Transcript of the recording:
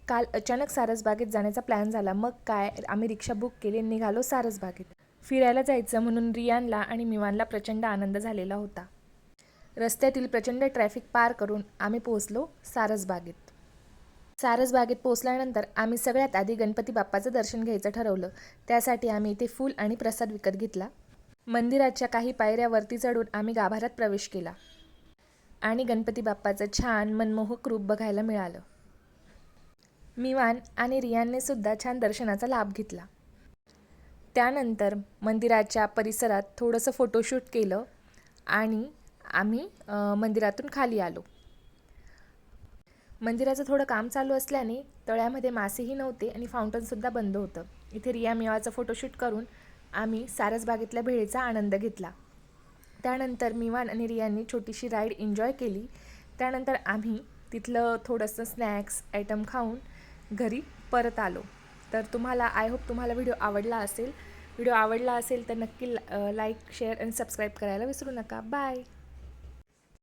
काल अचानक सारसबागेत जाण्याचा प्लॅन झाला. मग काय, आम्ही रिक्षा बुक केली, निघालो सारसबागेत. फिरायला जायचं म्हणून रियानला आणि मिवानला प्रचंड आनंद झालेला होता. रस्त्यातील प्रचंड ट्रॅफिक पार करून आम्ही पोहोचलो सारसबागेत. सारसबागेत पोहोचल्यानंतर आम्ही सगळ्यात आधी गणपती बाप्पाचं दर्शन घ्यायचं ठरवलं. त्यासाठी आम्ही इथे फूल आणि प्रसाद विकत घेतला. मंदिराच्या काही पायऱ्यावरती चढून आम्ही गाभाऱ्यात प्रवेश केला आणि गणपती बाप्पाचं छान मनमोहक रूप बघायला मिळालं. मिवान आणि रियानने सुद्धा छान दर्शनाचा लाभ घेतला. त्यानंतर मंदिराच्या परिसरात थोडंसं फोटोशूट केलं आणि आम्ही मंदिरातून खाली आलो. मंदिराचं थोडं काम चालू असल्याने तळ्यामध्ये मासेही नव्हते आणि फाउंटनसुद्धा बंद होतं. इथे रिया मिवाचा फोटोशूट करून आम्ही सारसबागेतल्या भेळेचा आनंद घेतला. त्यानंतर मिवान आणि रियाने छोटीशी राईड एन्जॉय केली. त्यानंतर आम्ही तिथलं थोडंसं स्नॅक्स आयटम खाऊन घरी परत आलो. तर आय होप तुम्हाला व्हिडिओ आवडला असेल. व्हिडिओ आवडला असेल तर नक्की लाईक, शेअर आणि सबस्क्राईब करायला विसरू नका. बाय.